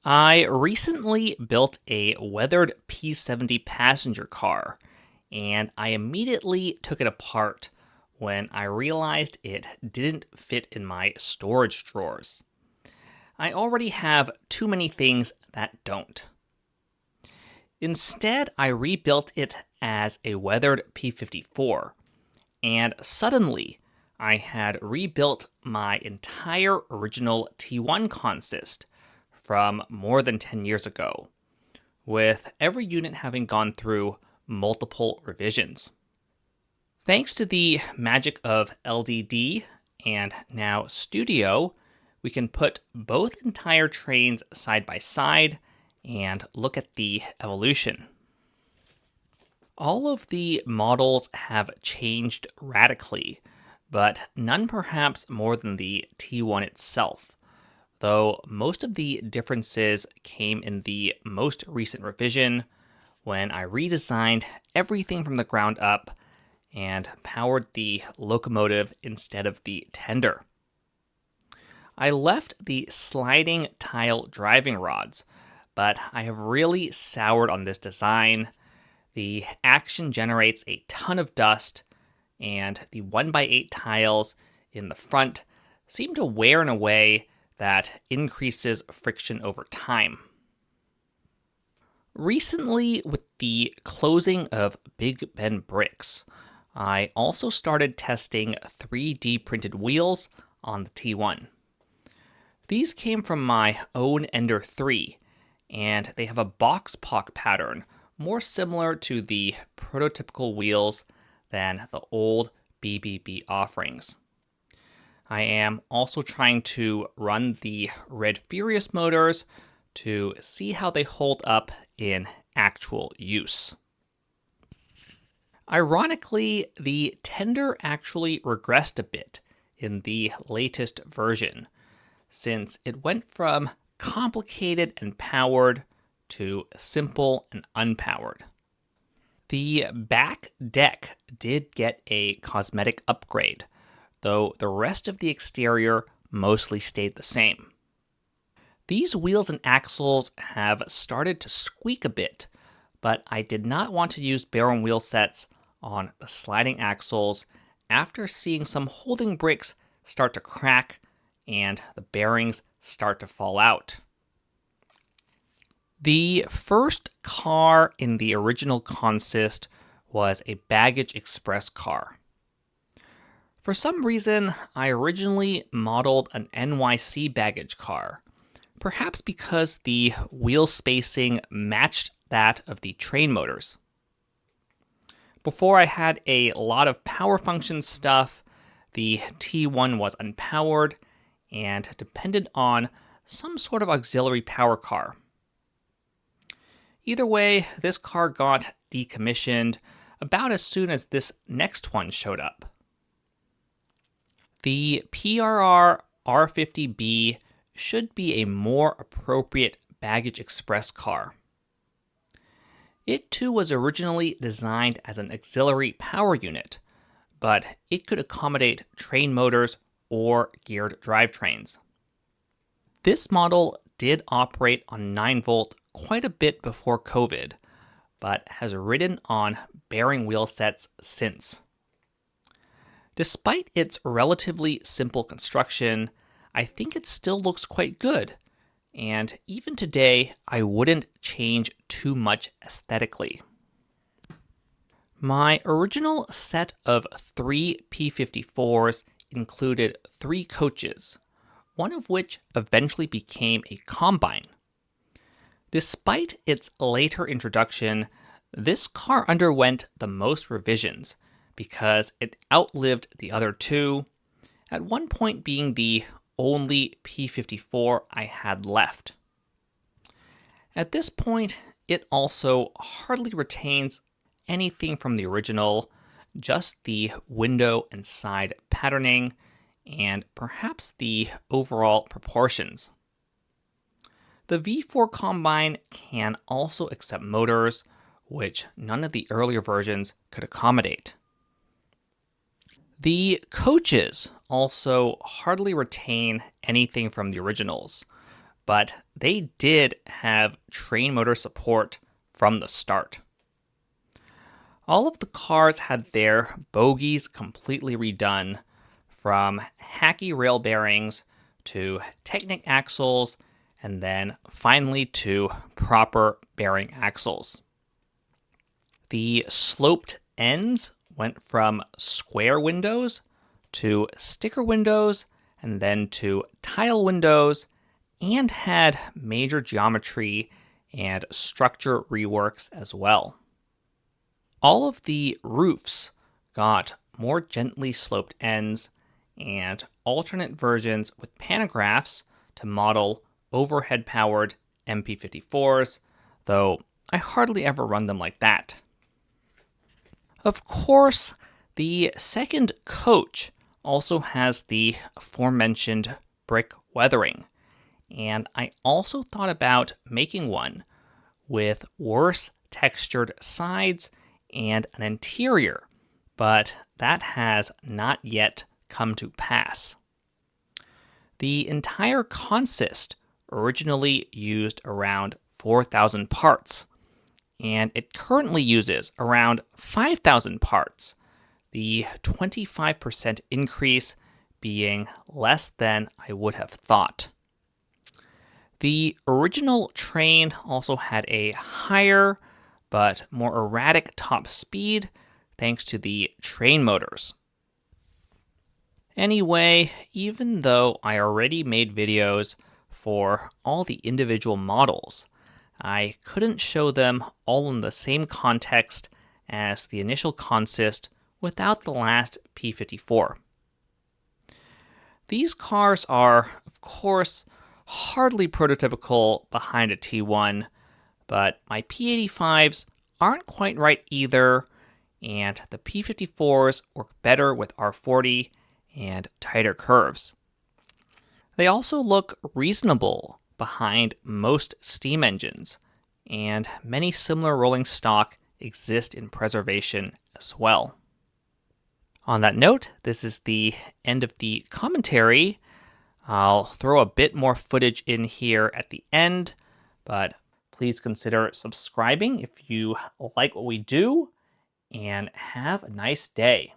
I recently built a weathered P70 passenger car, and I immediately took it apart when I realized it didn't fit in my storage drawers. I already have too many things that don't. Instead, I rebuilt it as a weathered P54, and suddenly I had rebuilt my entire original T1 consist from more than 10 years ago, with every unit having gone through multiple revisions. Thanks to the magic of LDD and now Studio, we can put both entire trains side by side and look at the evolution. All of the models have changed radically, but none perhaps more than the T1 itself, though most of the differences came in the most recent revision when I redesigned everything from the ground up and powered the locomotive instead of the tender. I left the sliding tile driving rods, but I have really soured on this design. The action generates a ton of dust, and the 1x8 tiles in the front seem to wear in a way that increases friction over time. Recently, with the closing of Big Ben bricks, I also started testing 3D printed wheels on the T1. These came from my own Ender 3, and they have a box pock pattern more similar to the prototypical wheels than the old BBB offerings. I am also trying to run the Red Furious motors to see how they hold up in actual use. Ironically, the tender actually regressed a bit in the latest version, since it went from complicated and powered to simple and unpowered. The back deck did get a cosmetic upgrade, though the rest of the exterior mostly stayed the same. These wheels and axles have started to squeak a bit, but I did not want to use bearing wheel sets on the sliding axles after seeing some holding bricks start to crack and the bearings start to fall out. The first car in the original consist was a baggage express car. For some reason, I originally modeled an NYC baggage car, perhaps because the wheel spacing matched that of the train motors. Before I had a lot of power function stuff, the T1 was unpowered and depended on some sort of auxiliary power car. Either way, this car got decommissioned about as soon as this next one showed up. The PRR R50B should be a more appropriate baggage express car. It too was originally designed as an auxiliary power unit, but it could accommodate train motors or geared drivetrains. This model did operate on 9-volt quite a bit before COVID, but has ridden on bearing wheel sets since. Despite its relatively simple construction, I think it still looks quite good, and even today, I wouldn't change too much aesthetically. My original set of 3 P54s included 3 coaches, one of which eventually became a combine. Despite its later introduction, this car underwent the most revisions because it outlived the other 2, at one point being the only P54 I had left. At this point, it also hardly retains anything from the original, just the window and side patterning, and perhaps the overall proportions. The V4 Combine can also accept motors, which none of the earlier versions could accommodate. The coaches also hardly retain anything from the originals, but they did have train motor support from the start. All of the cars had their bogies completely redone, from hacky rail bearings to Technic axles, and then finally to proper bearing axles. The sloped ends went from square windows to sticker windows and then to tile windows, and had major geometry and structure reworks as well. All of the roofs got more gently sloped ends and alternate versions with pantographs to model overhead powered MP54s, though I hardly ever run them like that. Of course, the second coach also has the aforementioned brick weathering, and I also thought about making one with worse textured sides and an interior, but that has not yet come to pass. The entire consist originally used around 4,000 parts, and it currently uses around 5,000 parts, the 25% increase being less than I would have thought. The original train also had a higher but more erratic top speed thanks to the train motors. Anyway, even though I already made videos for all the individual models, I couldn't show them all in the same context as the initial consist without the last P54. These cars are, of course, hardly prototypical behind a T1, but my P85s aren't quite right either, and the P54s work better with R40 and tighter curves. They also look reasonable behind most steam engines, and many similar rolling stock exist in preservation as well. On that note, this is the end of the commentary. I'll throw a bit more footage in here at the end, but please consider subscribing if you like what we do, and have a nice day.